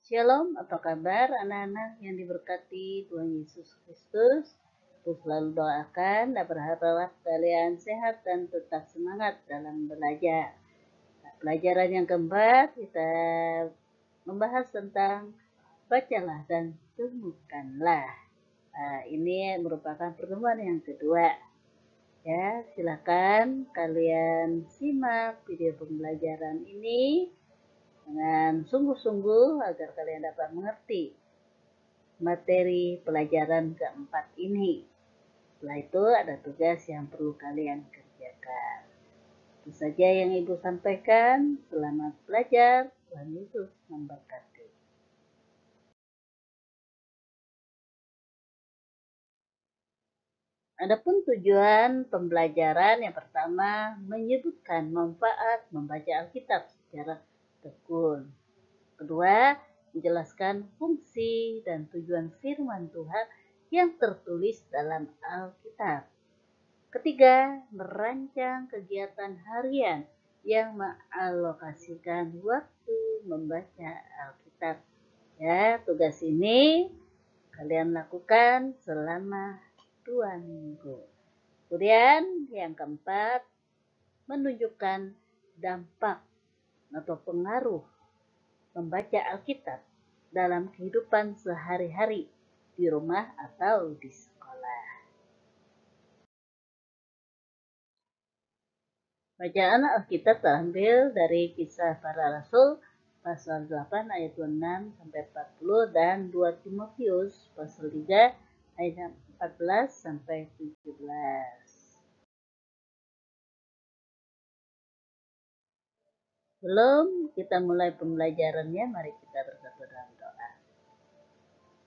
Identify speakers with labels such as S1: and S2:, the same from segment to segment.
S1: Shalom, apa kabar anak-anak yang diberkati Tuhan Yesus Kristus? Terus selalu doakan dan berharap kalian sehat dan tetap semangat dalam belajar. Nah, pelajaran yang keempat kita membahas tentang bacalah dan temukanlah. Nah, ini merupakan pertemuan yang kedua. Ya, silakan kalian simak video pembelajaran ini dengan sungguh-sungguh agar kalian dapat mengerti materi pelajaran keempat ini. Setelah itu ada tugas yang perlu kalian kerjakan. Itu saja yang Ibu sampaikan. Selamat belajar. Tuhan Yesus memberkati. Adapun tujuan pembelajaran yang pertama menyebutkan manfaat membaca Alkitab secara tekun. Kedua, menjelaskan fungsi dan tujuan firman Tuhan yang tertulis dalam Alkitab. Ketiga, merancang kegiatan harian yang mengalokasikan waktu membaca Alkitab. Ya, tugas ini kalian lakukan selama 2 minggu. Kemudian yang keempat, menunjukkan dampak atau pengaruh membaca Alkitab dalam kehidupan sehari-hari di rumah atau di sekolah. Bacaan Alkitab terambil dari Kisah Para Rasul pasal 8 ayat 26 sampai 40 dan 2 Timotius pasal 3 ayat 14 sampai 17. Sebelum kita mulai pembelajarannya, mari kita bersatu dalam doa.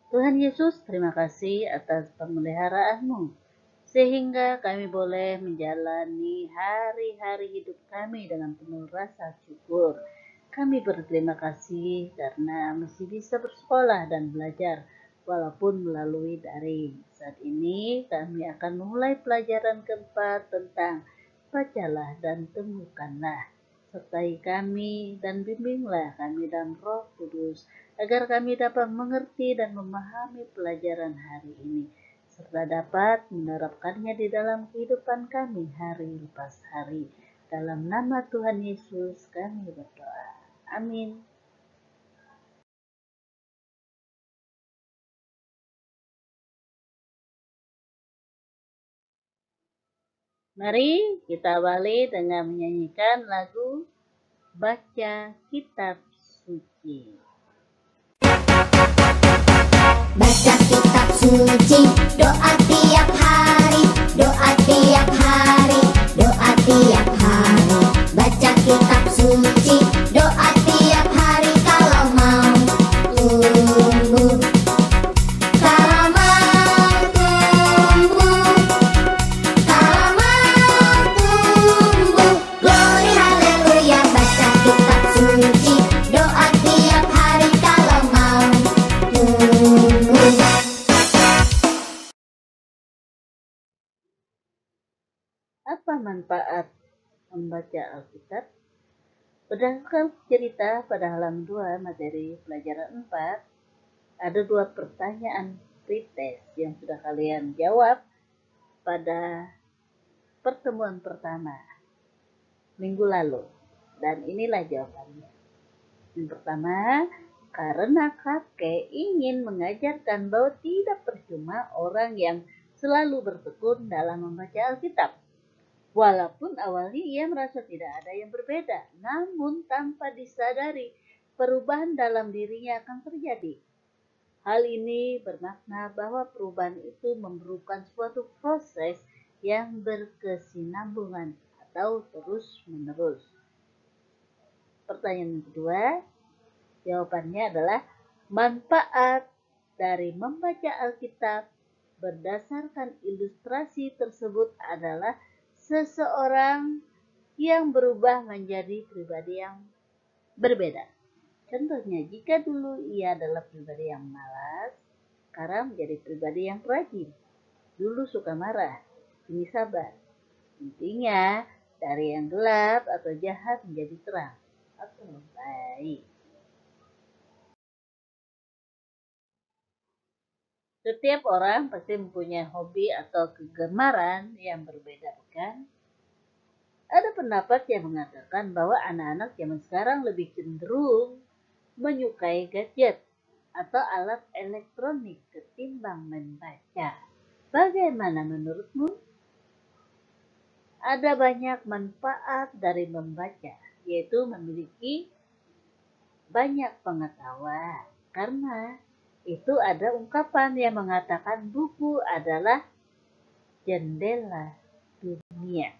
S1: Tuhan Yesus, terima kasih atas pemeliharaanmu, sehingga kami boleh menjalani hari-hari hidup kami dengan penuh rasa syukur. Kami berterima kasih karena masih bisa bersekolah dan belajar, walaupun melalui daring. Saat ini kami akan memulai pelajaran keempat tentang bacalah dan temukanlah. Sertai kami dan bimbinglah kami dalam Roh Kudus, agar kami dapat mengerti dan memahami pelajaran hari ini, serta dapat menerapkannya di dalam kehidupan kami hari lepas hari. Dalam nama Tuhan Yesus kami berdoa. Amin. Mari kita awali dengan menyanyikan lagu Baca Kitab Suci.
S2: Baca kitab suci, doa tiap hari, doa tiap hari, doa tiap hari. Baca kitab suci, doa tiap hari kalau mau tumbuh. Kalau mau tumbuh, kalau mau tumbuh. Glory haleluya, baca kitab suci, doa tiap hari kalau mau tumbuh.
S1: Apa manfaat membaca Alkitab? Berdasarkan cerita pada halaman 2 materi pelajaran 4, ada 2 pertanyaan pretest yang sudah kalian jawab pada pertemuan pertama minggu lalu. Dan inilah jawabannya. Yang pertama, karena kakek ingin mengajarkan bahwa tidak percuma orang yang selalu bertekun dalam membaca Alkitab. Walaupun awalnya ia merasa tidak ada yang berbeda, namun tanpa disadari perubahan dalam dirinya akan terjadi. Hal ini bermakna bahwa perubahan itu memerlukan suatu proses yang berkesinambungan atau terus-menerus. Pertanyaan kedua, jawabannya adalah manfaat dari membaca Alkitab berdasarkan ilustrasi tersebut adalah seseorang yang berubah menjadi pribadi yang berbeda. Contohnya, jika dulu ia adalah pribadi yang malas, sekarang menjadi pribadi yang rajin. Dulu suka marah, kini sabar. Intinya, dari yang gelap atau jahat menjadi terang atau baik. Setiap orang pasti mempunyai hobi atau kegemaran yang berbeda, bukan? Ada pendapat yang mengatakan bahwa anak-anak zaman sekarang lebih cenderung menyukai gadget atau alat elektronik ketimbang membaca. Bagaimana menurutmu? Ada banyak manfaat dari membaca, yaitu memiliki banyak pengetahuan. Karena itu ada ungkapan yang mengatakan buku adalah jendela dunia.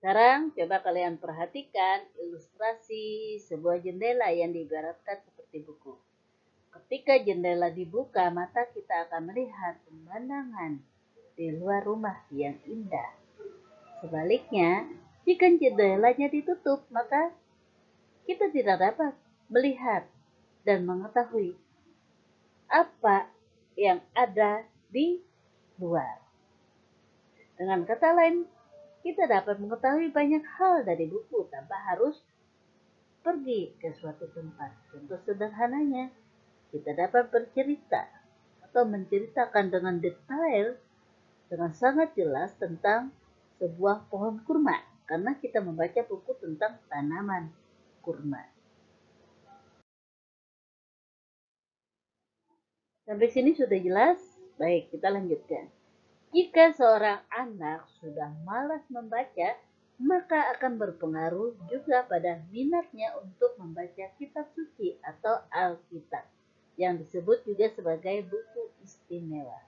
S1: Sekarang coba kalian perhatikan ilustrasi sebuah jendela yang diibaratkan seperti buku. Ketika jendela dibuka, maka kita akan melihat pemandangan di luar rumah yang indah. Sebaliknya, jika jendelanya ditutup, maka kita tidak dapat melihat dan mengetahui apa yang ada di luar. Dengan kata lain, kita dapat mengetahui banyak hal dari buku tanpa harus pergi ke suatu tempat. Contoh sederhananya, kita dapat bercerita atau menceritakan dengan detail, dengan sangat jelas tentang sebuah pohon kurma, karena kita membaca buku tentang tanaman kurma. Sampai sini sudah jelas? Baik, kita lanjutkan. Jika seorang anak sudah malas membaca, maka akan berpengaruh juga pada minatnya untuk membaca kitab suci atau Alkitab, yang disebut juga sebagai buku istimewa.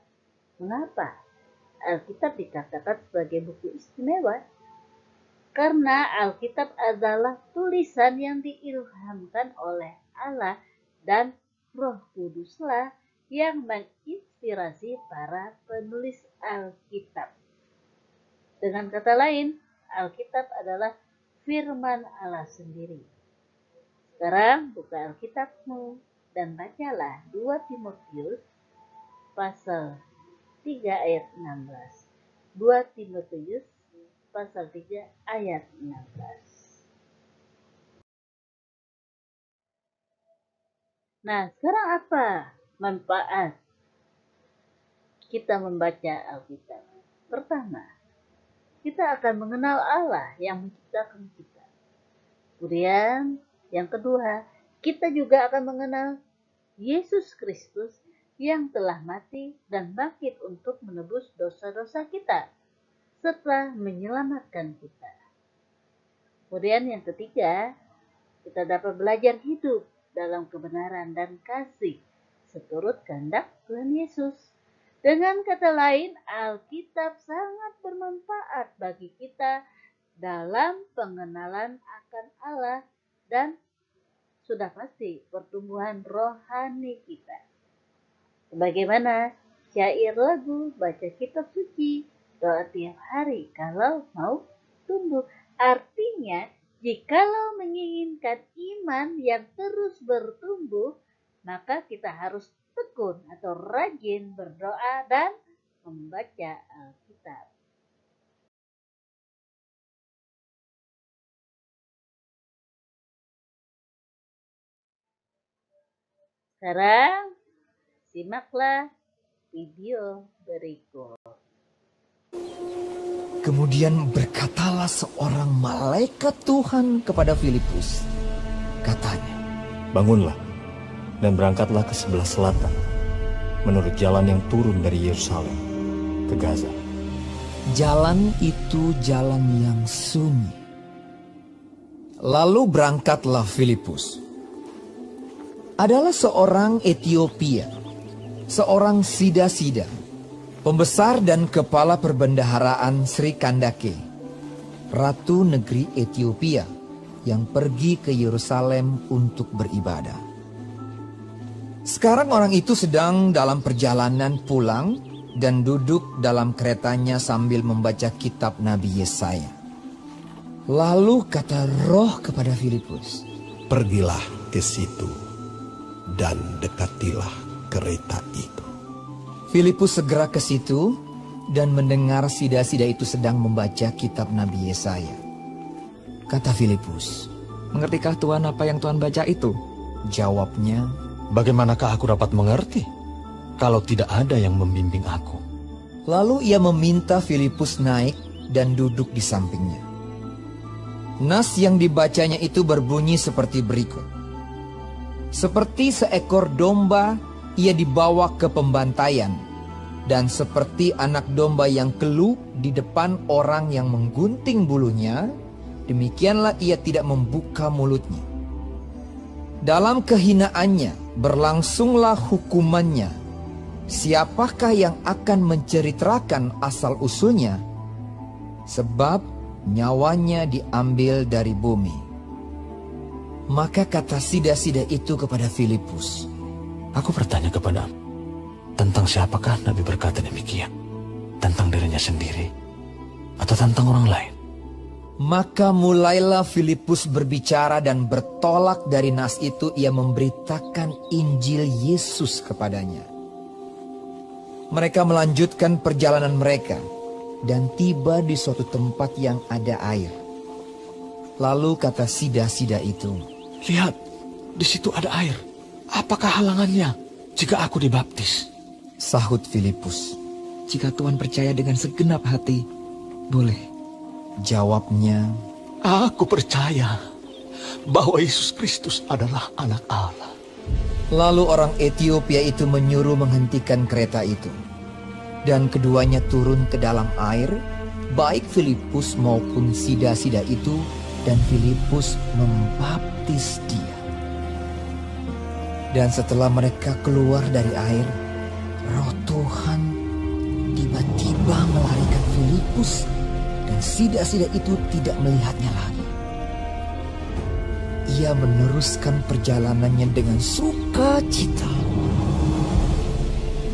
S1: Mengapa Alkitab dikatakan sebagai buku istimewa? Karena Alkitab adalah tulisan yang diilhamkan oleh Allah dan Roh Kuduslah yang menginspirasi para penulis Alkitab. Dengan kata lain, Alkitab adalah firman Allah sendiri. Sekarang buka Alkitabmu dan bacalah 2 Timotius pasal 3 ayat 16. 2 Timotius pasal 3 ayat 16. Nah, sekarang apa manfaat kita membaca Alkitab? Pertama, kita akan mengenal Allah yang menciptakan kita. Kemudian, yang kedua, kita juga akan mengenal Yesus Kristus yang telah mati dan bangkit untuk menebus dosa-dosa kita, serta menyelamatkan kita. Kemudian yang ketiga, kita dapat belajar hidup dalam kebenaran dan kasih seturut kehendak Tuhan Yesus. Dengan kata lain, Alkitab sangat bermanfaat bagi kita dalam pengenalan akan Allah dan sudah pasti pertumbuhan rohani kita. Sebagaimana syair lagu baca kitab suci, doa tiap hari kalau mau tumbuh. Artinya, jikalau menginginkan iman yang terus bertumbuh, maka kita harus tekun atau rajin berdoa dan membaca Alkitab. Sekarang, simaklah video berikut.
S3: Kemudian berkatalah seorang malaikat Tuhan kepada Filipus. Katanya,
S4: "Bangunlah dan berangkatlah ke sebelah selatan, menurut jalan yang turun dari Yerusalem ke Gaza."
S3: jalan itu jalan yang sunyi. Lalu berangkatlah Filipus. Adalah seorang Etiopia, seorang Sida-Sida, pembesar dan kepala perbendaharaan Sri Kandake, ratu negeri Etiopia yang pergi ke Yerusalem untuk beribadah. Sekarang orang itu sedang dalam perjalanan pulang dan duduk dalam keretanya sambil membaca kitab Nabi Yesaya. Lalu kata Roh kepada Filipus,
S5: "Pergilah ke situ dan dekatilah kereta itu."
S3: Filipus segera ke situ dan mendengar Sida-Sida itu sedang membaca kitab Nabi Yesaya. Kata Filipus,
S6: "Mengertikah Tuhan apa yang Tuhan baca itu?"
S3: Jawabnya,
S4: bagaimanakah aku dapat mengerti kalau tidak ada yang membimbing aku?
S3: lalu ia meminta Filipus naik dan duduk di sampingnya. Nas yang dibacanya itu berbunyi seperti berikut. Seperti seekor domba, ia dibawa ke pembantaian, dan seperti anak domba yang keluh di depan orang yang menggunting bulunya, demikianlah ia tidak membuka mulutnya. Dalam kehinaannya berlangsunglah hukumannya. Siapakah yang akan menceritakan asal-usulnya? Sebab nyawanya diambil dari bumi. Maka kata sida-sida itu kepada Filipus,
S4: Aku bertanya kepadamu, tentang siapakah Nabi berkata demikian? Tentang dirinya sendiri atau tentang orang lain?
S3: maka mulailah Filipus berbicara dan bertolak dari nas itu ia memberitakan Injil Yesus kepadanya. Mereka melanjutkan perjalanan mereka dan tiba di suatu tempat yang ada air. Lalu kata sida-sida itu,
S4: Lihat, di situ ada air. Apakah halangannya jika aku dibaptis?
S3: Sahut Filipus.
S6: Jika Tuhan percaya dengan segenap hati, boleh.
S3: Jawabnya,
S4: Aku percaya bahwa Yesus Kristus adalah anak Allah.
S3: lalu orang Etiopia itu menyuruh menghentikan kereta itu. Dan keduanya turun ke dalam air, baik Filipus maupun sida-sida itu, dan Filipus membaptis dia. Dan setelah mereka keluar dari air, Roh Tuhan tiba-tiba melarikan Filipus, dan sida-sida itu tidak melihatnya lagi. Ia meneruskan perjalanannya dengan sukacita.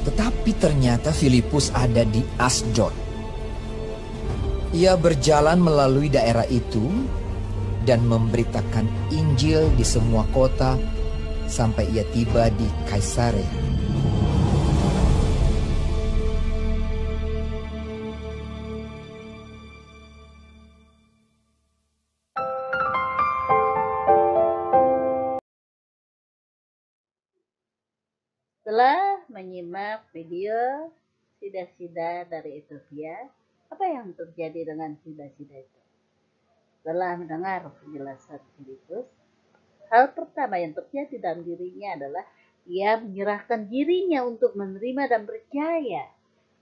S3: Tetapi ternyata Filipus ada di Asdod. Ia berjalan melalui daerah itu dan memberitakan Injil di semua kota sampai ia tiba di Kaisarea.
S1: Setelah menyimak video sida-sida dari Ethiopia, apa yang terjadi dengan sida-sida itu? Setelah mendengar penjelasan Filipus, hal pertama yang terjadi dalam dirinya adalah ia menyerahkan dirinya untuk menerima dan percaya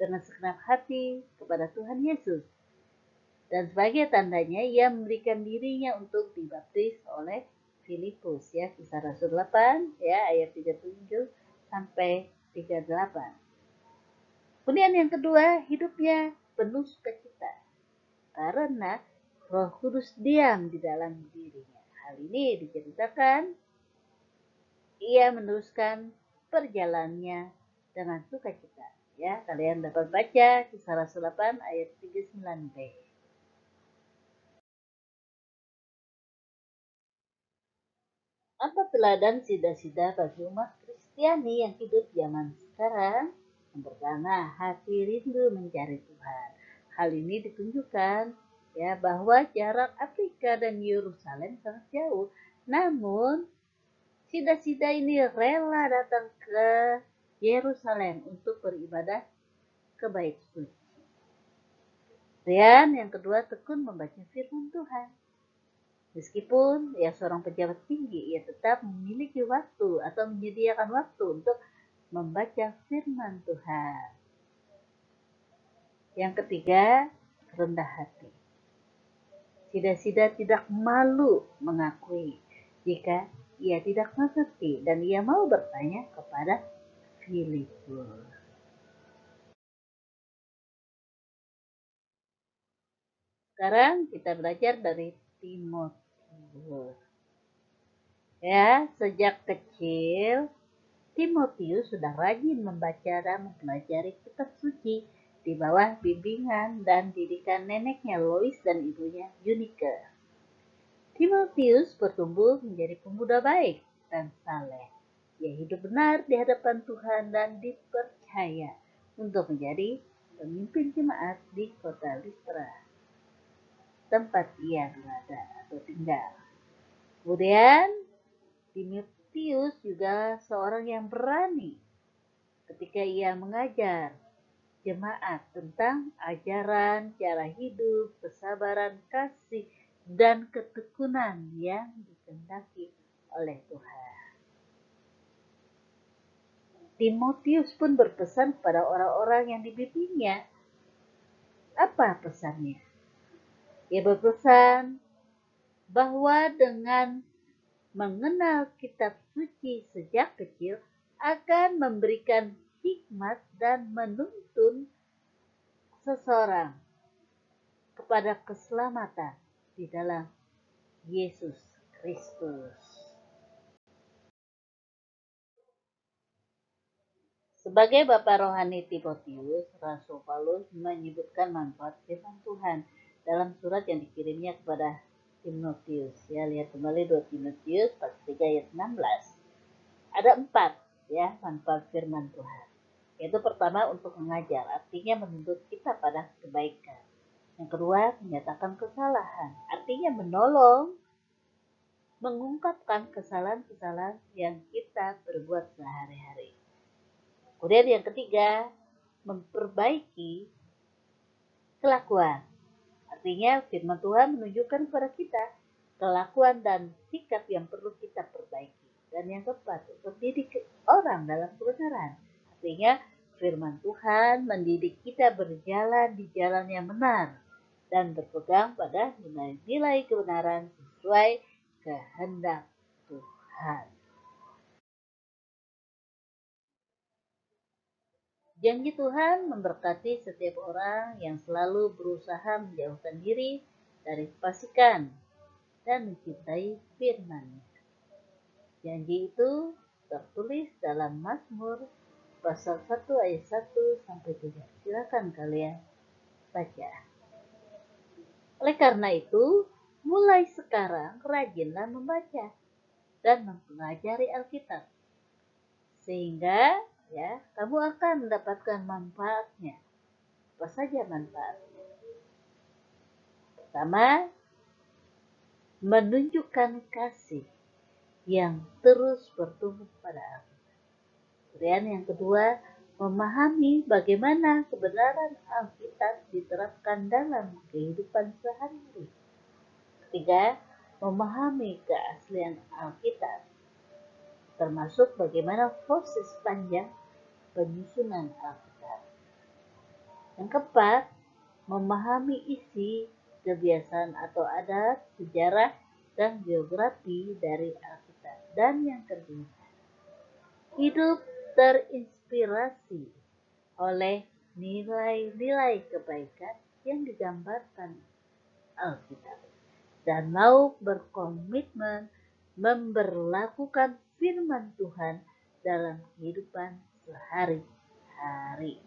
S1: dengan segenap hati kepada Tuhan Yesus. Dan sebagai tandanya ia memberikan dirinya untuk dibaptis oleh Filipus, ya, Kisah Rasul 8 ya, ayat 37 sampai 38. Kemudian yang kedua, hidupnya penuh sukacita karena Roh Kudus diam di dalam dirinya. Hal ini diceritakan ia meneruskan perjalanannya dengan sukacita. Ya, kalian dapat baca Kisah Rasul 8 ayat 39b. Apa teladan sida-sida bagi umat Kristiani yang hidup zaman sekarang? Yang pertama, hati rindu mencari Tuhan. Hal ini ditunjukkan ya bahwa jarak Afrika dan Yerusalem sangat jauh. Namun, sida-sida ini rela datang ke Yerusalem untuk beribadah ke bait suci. Dan yang kedua, tekun membaca firman Tuhan. Meskipun ia seorang pejabat tinggi, ia tetap memiliki waktu atau menyediakan waktu untuk membaca firman Tuhan. Yang ketiga, rendah hati. Sida-sida tidak malu mengakui jika ia tidak mengerti dan ia mau bertanya kepada Filipus. Sekarang kita belajar dari Timotius. Ya, sejak kecil Timotius sudah rajin membaca dan mempelajari kitab suci di bawah bimbingan dan didikan neneknya Lois dan ibunya Eunike. Timotius bertumbuh menjadi pemuda baik dan saleh. Ia hidup benar di hadapan Tuhan dan dipercaya untuk menjadi pemimpin jemaat di kota Listra, tempat ia berada atau tinggal. Kemudian Timotius juga seorang yang berani ketika ia mengajar jemaat tentang ajaran, cara hidup, kesabaran, kasih, dan ketekunan yang dikehendaki oleh Tuhan. Timotius pun berpesan kepada orang-orang yang dibimbingnya. Apa pesannya? Ia berpesan bahwa dengan mengenal kitab suci sejak kecil akan memberikan hikmat dan menuntun seseorang kepada keselamatan di dalam Yesus Kristus. Sebagai Bapak Rohani Timotius, Rasul Paulus menyebutkan manfaat firman Tuhan dalam surat yang dikirimnya kepada Timotius. Ya, lihat kembali 2 Timotius pasal 3 ayat 16. Ada 4 ya manfaat firman Tuhan. Yaitu pertama untuk mengajar, artinya menuntut kita pada kebaikan. Yang kedua, menyatakan kesalahan, artinya menolong mengungkapkan kesalahan-kesalahan yang kita perbuat sehari-hari. Kemudian yang ketiga, memperbaiki kelakuan. Artinya firman Tuhan menunjukkan kepada kita kelakuan dan sikap yang perlu kita perbaiki. Dan yang keempat, untuk didik orang dalam kebenaran. Artinya firman Tuhan mendidik kita berjalan di jalan yang benar dan berpegang pada nilai-nilai kebenaran sesuai kehendak Tuhan. Janji Tuhan memberkati setiap orang yang selalu berusaha menjauhkan diri dari kefasikan dan mencintai firman-Nya. Janji itu tertulis dalam Mazmur pasal 1 ayat 1 sampai 3. Silakan kalian baca. Oleh karena itu, mulai sekarang rajinlah membaca dan mempelajari Alkitab, sehingga ya kamu akan mendapatkan manfaatnya. Apa saja manfaatnya? Pertama, menunjukkan kasih yang terus bertumbuh pada Alkitab. Kemudian yang kedua, memahami bagaimana kebenaran Alkitab diterapkan dalam kehidupan sehari-hari. Ketiga, memahami keaslian Alkitab, termasuk bagaimana proses panjang penyusunan Alkitab. Yang keempat, memahami isi, kebiasaan atau adat, sejarah, dan geografi dari Alkitab. Dan yang kelima, hidup terinspirasi oleh nilai-nilai kebaikan yang digambarkan Alkitab dan mau berkomitmen memberlakukan firman Tuhan dalam kehidupan sehari-hari.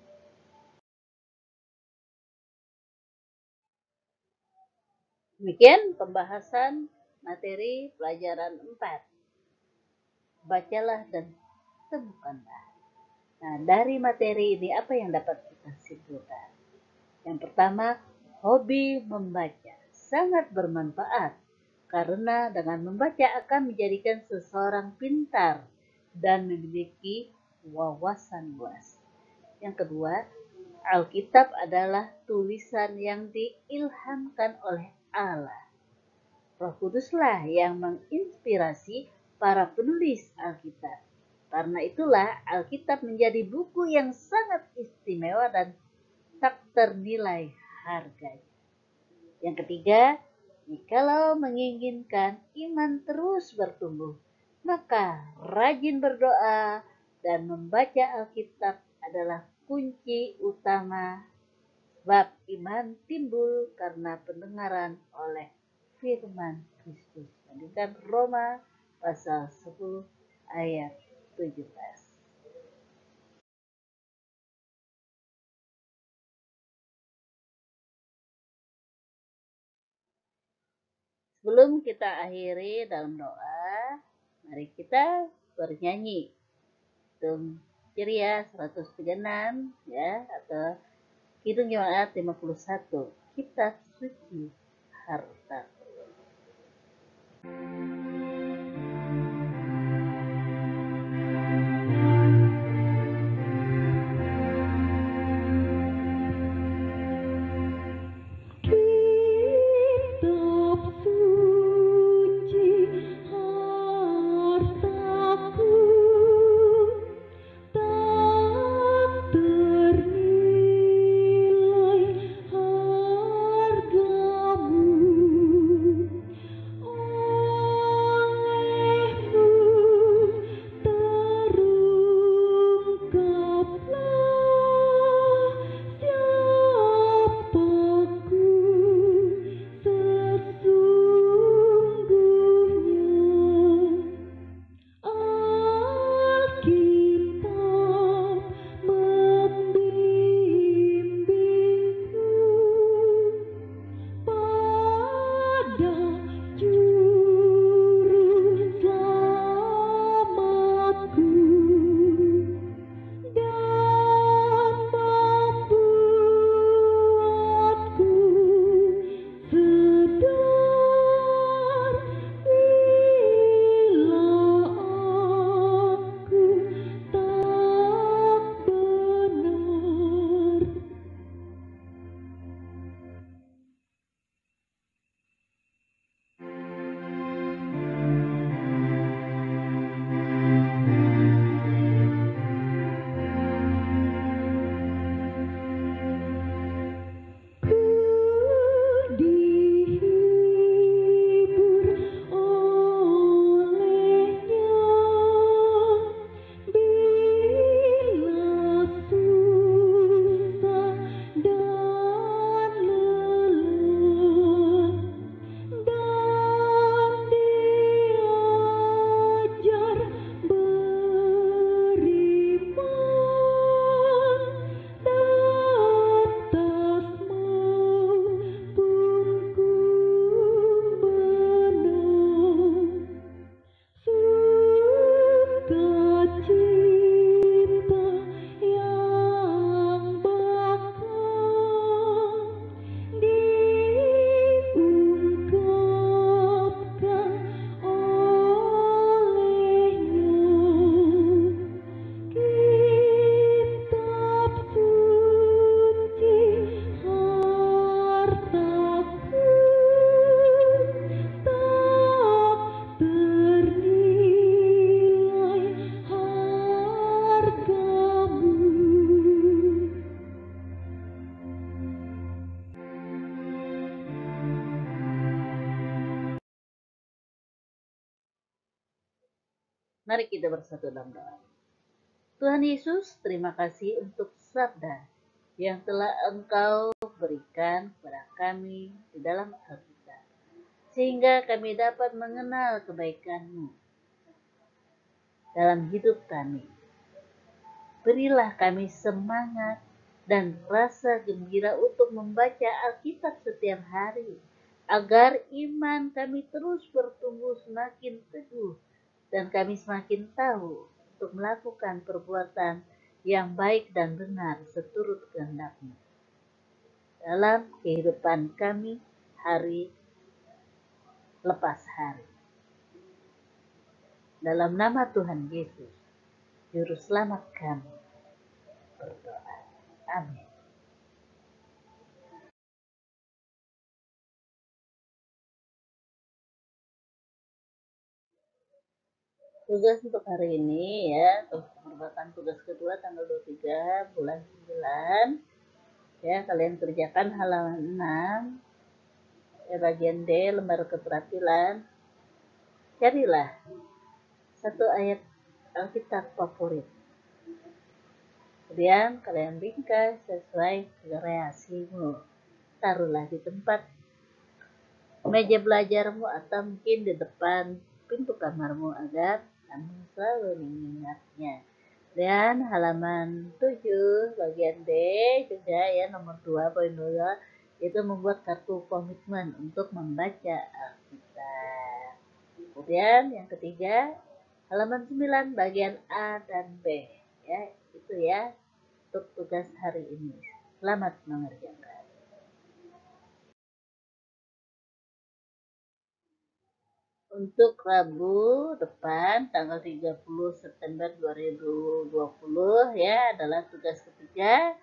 S1: Demikian pembahasan materi pelajaran 4. Bacalah dan temukanlah. Nah, dari materi ini apa yang dapat kita simpulkan? Yang pertama, hobi membaca sangat bermanfaat karena dengan membaca akan menjadikan seseorang pintar dan memiliki wawasan luas. Yang kedua, Alkitab adalah tulisan yang diilhamkan oleh Allah. Roh Kuduslah yang menginspirasi para penulis Alkitab. Karena itulah Alkitab menjadi buku yang sangat istimewa dan tak ternilai harganya. Yang ketiga, jikalau menginginkan iman terus bertumbuh, maka rajin berdoa dan membaca Alkitab adalah kunci utama, sebab iman timbul karena pendengaran oleh firman Kristus. Lanjutkan Roma pasal 10 ayat 17. Sebelum kita akhiri dalam doa, mari kita bernyanyi Kidung Ceria 136 ya, atau Kidung Jemaat 51, Kitab Suci Harta. Mari kita bersatu dalam doa. Tuhan Yesus, terima kasih untuk sabda yang telah Engkau berikan kepada kami di dalam Alkitab, sehingga kami dapat mengenal kebaikan-Mu dalam hidup kami. Berilah kami semangat dan rasa gembira untuk membaca Alkitab setiap hari, agar iman kami terus bertumbuh semakin teguh dan kami semakin tahu untuk melakukan perbuatan yang baik dan benar seturut kehendak-Mu dalam kehidupan kami hari lepas hari. Dalam nama Tuhan Yesus, Juru Selamat kami berdoa. Amin. Tugas untuk hari ini ya, merupakan tugas kedua tanggal 23 bulan 9. Ya, kalian kerjakan halaman 6. Ya, bagian D, lembar keterampilan. Carilah satu ayat Alkitab favorit. Kemudian kalian ringkas sesuai kreasimu. Taruhlah di tempat meja belajarmu atau mungkin di depan pintu kamarmu agar kamu selalu mengingatnya. Dan halaman 7 bagian D juga ya, nomor 2.2 itu membuat kartu komitmen untuk membaca Alkitab. Kemudian yang ketiga, halaman 9 bagian A dan B ya, itu ya untuk tugas hari ini. Selamat mengerjakan. Untuk Rabu depan tanggal 30 September 2020 ya, adalah tugas ketiga.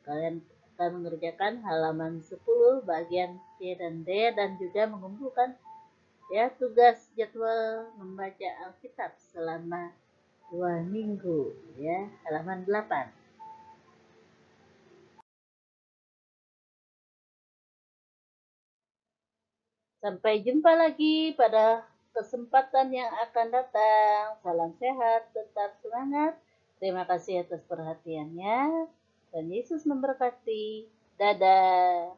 S1: Kalian akan mengerjakan halaman 10 bagian C dan D dan juga mengumpulkan ya tugas jadwal membaca Alkitab selama 2 minggu ya, halaman 8. Sampai jumpa lagi pada kesempatan yang akan datang. Salam sehat, tetap semangat. Terima kasih atas perhatiannya. Dan Yesus memberkati. Dadah.